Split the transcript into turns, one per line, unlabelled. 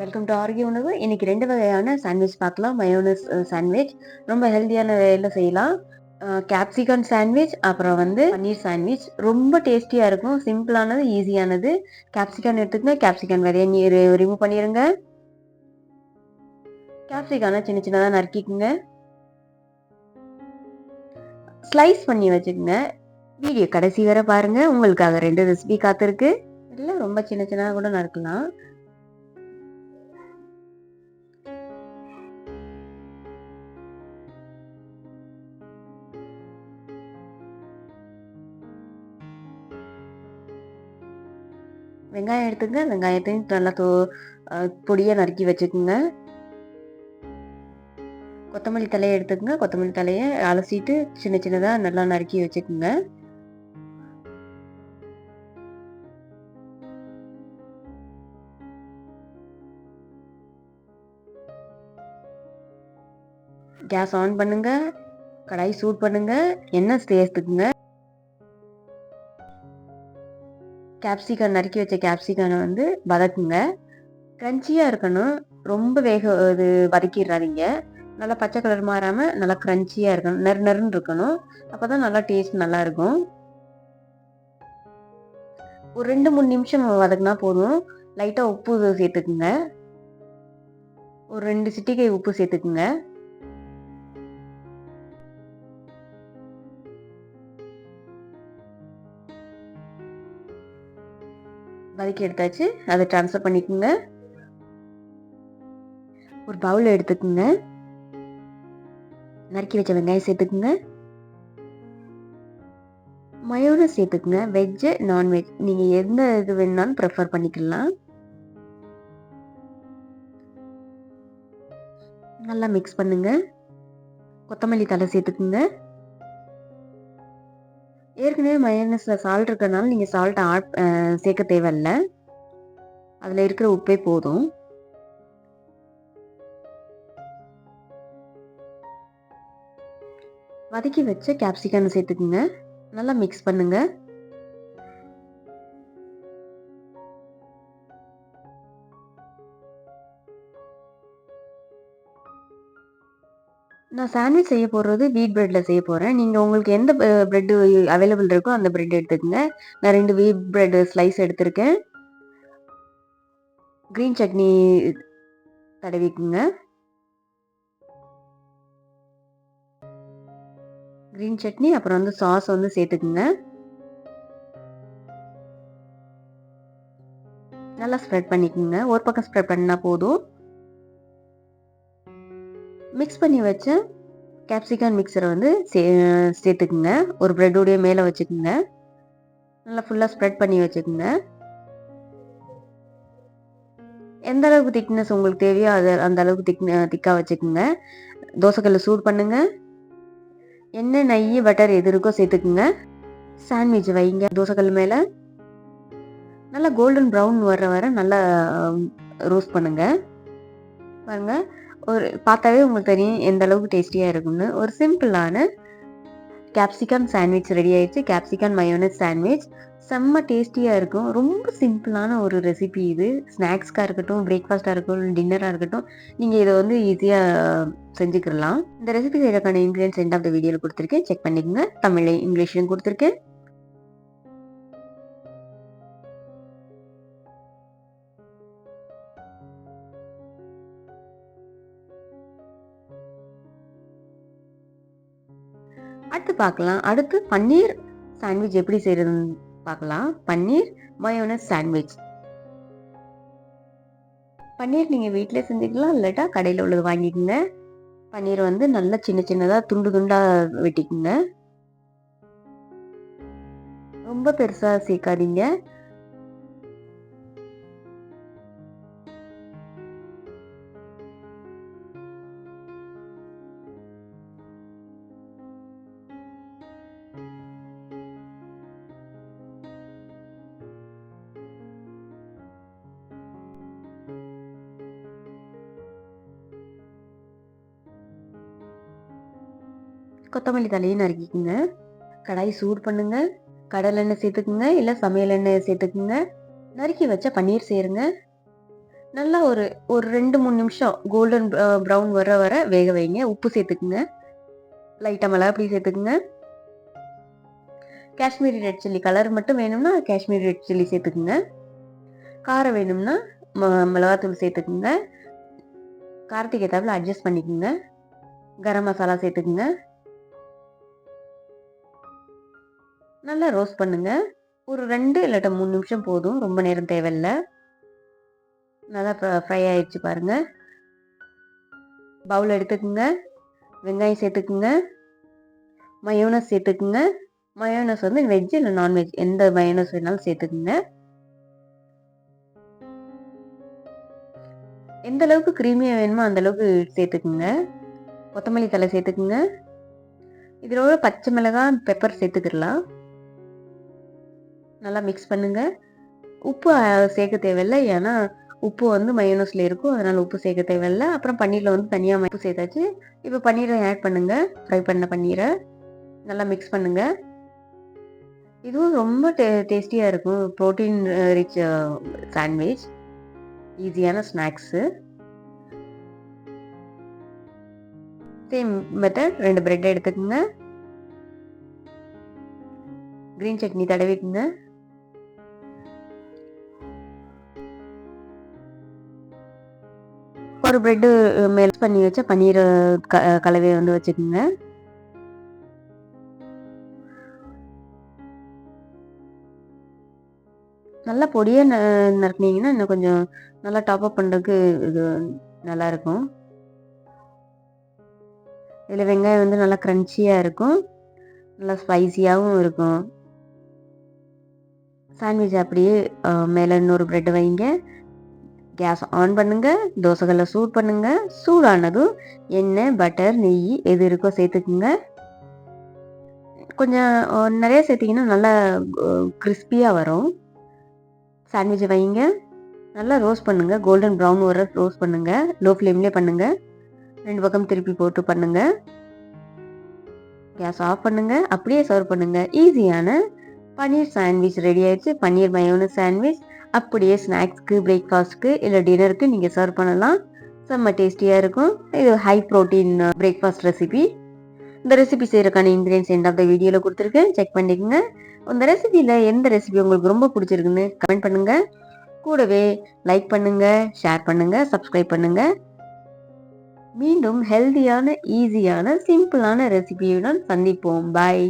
Welcome to ஆரோக்கிய உணவு. இன்னைக்கு 2 வகையான சாண்ட்விச் பார்க்கலாம். மயோனைஸ் சாண்ட்விச் ரொம்ப ஹெல்தியான வேல செய்யலாம். கேப்சிகம் சாண்ட்விச், அப்புறம் வந்து பன்னீர் சாண்ட்விச். ரொம்ப டேஸ்டியா இருக்கும். சிம்பிளானது, ஈஸியானது. கேப்சிகம் எடுத்துக்கங்க. கேப்சிகம் விதைய ரிமூவ் பண்ணிருங்க. கேப்சிகான சின்ன சின்னதா நறுக்கிக்குங்க. ஸ்லைஸ் பண்ணி வச்சுக்கோங்க. வீடியோ கடைசி வரை பாருங்க. உங்களுக்காக 2 ரெசிபி காத்திருக்கு. இல்ல ரொம்ப சின்ன சின்னதா கூட நறுக்கலாம். வெங்காயம் எடுத்துங்க. வெங்காயத்தையும் நல்லா பொடியா நறுக்கி வச்சுக்கோங்க. கொத்தமல்லி தலையை எடுத்துக்கங்க. கொத்தமல்லி தலையை அலசிட்டு சின்ன சின்னதா நல்லா நறுக்கி வச்சுக்கோங்க. கேஸ் ஆன் பண்ணுங்க. கடாய் சூட் பண்ணுங்க. எண்ணெய் சேர்த்துக்குங்க. கேப்சிகம் நறுக்கி வச்ச கேப்சிகனை வந்து வதக்குங்க. கிரன்ச்சியா இருக்கணும். ரொம்ப இது வதக்கிடுறாதீங்க. நல்லா பச்சை கலர் மாறாம நல்லா கிரன்ச்சியா இருக்கணும். நறுநறுன்னு இருக்கணும். அப்பதான் நல்லா டேஸ்ட் நல்லா இருக்கும். ஒரு 2-3 நிமிஷம் வதக்குனா போதும். லைட்டா உப்பு சேர்த்துக்குங்க. ஒரு 2 சிட்டிகை உப்பு சேர்த்துக்குங்க. வதக்கி எடுத்தாச்சு. அதை ட்ரான்ஸ்ஃபர் பண்ணிக்கோங்க. ஒரு பவுல் எடுத்துக்குங்க. நறுக்கி வச்ச வெங்காயம் சேர்த்துக்குங்க. மயோனைஸ் சேர்த்துக்குங்க. வெஜ், நான்வெஜ் நீங்க எந்த இது வேணாலும் ப்ரிஃபர் பண்ணிக்கலாம். நல்லா மிக்ஸ் பண்ணுங்க. கொத்தமல்லி தழை சேர்த்துக்குங்க. ஏற்கனவே மயோனைஸ்ல சால்ட் இருக்கிறதுனால நீங்க சால்ட் சேர்க்க தேவையில்லை. அதுல இருக்கிற உப்பே போதும். வதக்கி வச்ச கேப்சிகம் சேர்த்துக்குங்க. நல்லா மிக்ஸ் பண்ணுங்க. நான் சாண்ட்விச் செய்ய போறது வீட் பிரெட்ல செய்ய போறேன். நீங்க உங்களுக்கு எந்த பிரெட் அவைலபிள் இருக்கோ அந்த பிரெட் எடுத்துக்கங்க. நான் 2 வீட் பிரெட் ஸ்லைஸ் எடுத்திருக்கேன். கிரீன் சட்னி தடவிக்குங்க. கிரீன் சட்னி அப்புறம் வந்து சாஸ் வந்து சேர்த்துக்குங்க. நல்லா ஸ்ப்ரெட் பண்ணிக்கோங்க. ஒரு பக்கம் ஸ்ப்ரெட் பண்ணா போதும். மிக்ஸ் பண்ணி வச்ச கேப்சிகம் மிக்சரை வந்து சேர்த்துக்குங்க. ஒரு பிரெட்டோடைய மேலே வச்சுக்குங்க. நல்லா ஃபுல்லாக ஸ்ப்ரெட் பண்ணி வச்சுக்குங்க. எந்த அளவுக்கு திக்னஸ் உங்களுக்கு தேவையோ அந்த அளவுக்கு திக்காக வச்சுக்குங்க. தோசைக்கல்ல சூடு பண்ணுங்க. எண்ணெய், நெய், பட்டர் எது இருக்கோ சேர்த்துக்குங்க. சாண்ட்விச் வைங்க தோசைக்கல் மேலே. நல்லா கோல்டன் ப்ரௌன் வர நல்லா ரோஸ்ட் பண்ணுங்க. பாருங்க, ஒரு பார்த்தாவே உங்களுக்கு தெரியும் எந்த அளவுக்கு டேஸ்டியாக இருக்கும்னு. ஒரு சிம்பிளான கேப்சிகம் சாண்ட்விச் ரெடி ஆயிடுச்சு. கேப்சிகம் மயோனைஸ் சாண்ட்விச் செம்ம டேஸ்டியாக இருக்கும். ரொம்ப சிம்பிளான ஒரு ரெசிபி இது. ஸ்நாக்ஸ்க்காக இருக்கட்டும், பிரேக்ஃபாஸ்ட்டாக இருக்கட்டும், டின்னராக இருக்கட்டும், நீங்கள் இதை வந்து ஈஸியாக செஞ்சுக்கலாம். இந்த ரெசிபி செய்யறதுக்கான இன்க்ரீடியன்ஸ் எண்ட் ஆஃப் த வீடியோவில் கொடுத்துருக்கேன். செக் பண்ணிக்கோங்க. தமிழ்லையும் இங்கிலீஷ்லையும் கொடுத்துருக்கேன். அடுத்து பார்க்கலாம். அடுத்து பன்னீர் சாண்ட்விச் எப்படி செய்யறதுன்னு பார்க்கலாம். பன்னீர் மயோனைஸ் சாண்ட்விச். பன்னீர் நீங்கள் வீட்டிலே செஞ்சுக்கலாம், இல்லாட்டா கடையில் உள்ளது வாங்கிக்கோங்க. பன்னீர் வந்து நல்லா சின்ன சின்னதாக துண்டு துண்டாக வெட்டிக்குங்க. ரொம்ப பெருசாக சேர்க்காதீங்க. கொத்தமல்லி தலையும் நறுக்கிக்குங்க. கடாய் சூடு பண்ணுங்க. கடலை எண்ணெய் சேர்த்துக்குங்க, இல்லை சமையல் எண்ணெய் சேர்த்துக்குங்க. நறுக்கி வச்ச பன்னீர் சேருங்க. நல்லா ஒரு ஒரு 2-3 நிமிஷம் கோல்டன் ப்ரவுன் வர வர வேக வைங்க. உப்பு சேர்த்துக்குங்க. லைட்டா மிளகாய் சேர்த்துக்குங்க. காஷ்மீரி ரெட் சில்லி கலர் மட்டும் வேணும்னா காஷ்மீரி ரெட் சில்லி சேர்த்துக்குங்க. காரம் வேணும்னா மிளகாத்தூள் சேர்த்துக்குங்க. காரத்துக்கு ஏத்தாப்புல அட்ஜஸ்ட் பண்ணிக்கோங்க. கரம் மசாலா சேர்த்துக்குங்க. நல்லா ரோஸ்ட் பண்ணுங்க. ஒரு 2 இல்லாட்ட 3 நிமிஷம் போதும். ரொம்ப நேரம் தேவையில்ல. நல்லா ஃப்ரை ஆயிடுச்சு பாருங்க. பவுல் எடுத்துக்குங்க. வெங்காயம் சேர்த்துக்குங்க. மயோனஸ் சேர்த்துக்குங்க. மயோனஸ் வந்து வெஜ் இல்லை நான்வெஜ் எந்த மயோனஸ் வேணாலும் சேர்த்துக்குங்க. எந்த அளவுக்கு கிரீமியா வேணுமோ அந்த அளவுக்கு சேர்த்துக்குங்க. கொத்தமல்லி தழை சேர்த்துக்குங்க. இதோட பச்சை மிளகாய் பெப்பர் சேர்த்துக்கிடலாம். நல்லா மிக்ஸ் பண்ணுங்க. உப்பு சேர்க்க தேவையில்லை, ஏன்னா உப்பு வந்து மயோனஸ்ல இருக்கும், அதனால உப்பு சேர்க்க தேவையில்லை. அப்புறம் பன்னீர்ல வந்து தனியாக உப்பு சேர்த்தாச்சு. இப்போ பன்னீரை ஆட் பண்ணுங்க. ஃப்ரை பண்ண பன்னீரை நல்லா மிக்ஸ் பண்ணுங்க. இதுவும் ரொம்ப டேஸ்டியாக இருக்கும். ப்ரோட்டீன் ரிச் சாண்ட்விச், ஈஸியான ஸ்நாக்ஸு. சேம் மெத்தட் 2 பிரெட் எடுத்துக்கோங்க. கிரீன் சட்னி தடவிக்குங்க. ஒரு பிரெட்டு மெல்ட் பண்ணி வச்ச பன்னீர் கலவையை வந்து வச்சுக்கோங்க. நல்லா பொடியாக நறுக்குனீங்கன்னா இன்னும் கொஞ்சம் நல்லா டாப் அப் பண்ணுறதுக்கு இது நல்லாயிருக்கும். இதில் வெங்காயம் வந்து நல்லா க்ரன்ச்சியாக இருக்கும், நல்லா ஸ்பைசியாகவும் இருக்கும். சாண்ட்விச் அப்படியே மேலே இன்னொரு ப்ரெட் வைங்க. கேஸ் ஆன் பண்ணுங்க. தோசைக்கல்லை சூட் பண்ணுங்க. சூடானதும் எண்ணெய், பட்டர், நெய் எது இருக்கோ சேர்த்துக்குங்க. கொஞ்சம் நிறைய சேர்த்திங்கன்னா நல்லா கிறிஸ்பியாக வரும். சாண்ட்விட்சை வைங்க. நல்லா ரோஸ்ட் பண்ணுங்க. கோல்டன் ப்ரௌன் வர ரோஸ்ட் பண்ணுங்க. லோ ஃப்ளேம்லேயே பண்ணுங்க. 2 பக்கம் திருப்பி போட்டு பண்ணுங்க. கேஸ் ஆஃப் பண்ணுங்க. அப்படியே சர்வ் பண்ணுங்க. ஈஸியான பன்னீர் சாண்ட்விச் ரெடி ஆயிடுச்சு. பன்னீர் மயோனஸ் சாண்ட்விச் அப்படியே ஸ்நாக்ஸ்க்கு, பிரேக்ஃபாஸ்ட்க்கு இல்லை டின்னருக்கு நீங்கள் சர்வ் பண்ணலாம். செம்ம டேஸ்டியாக இருக்கும். இது ஹை ப்ரோட்டீன் பிரேக்ஃபாஸ்ட் ரெசிபி. இந்த ரெசிபி செய்யறதுக்கான இன்கிரியன்ஸ் எண்ட் ஆஃப் த வீடியோவில் கொடுத்துருக்கேன், செக் பண்ணிக்கோங்க. இந்த ரெசிபியில் எந்த ரெசிபி உங்களுக்கு ரொம்ப பிடிச்சிருக்குன்னு கமெண்ட் பண்ணுங்க. கூடவே லைக் பண்ணுங்க, ஷேர் பண்ணுங்க, சப்ஸ்கிரைப் பண்ணுங்க. மீண்டும் ஹெல்தியான, ஈஸியான, சிம்பிளான ரெசிபியுடன் சந்திப்போம். பாய்.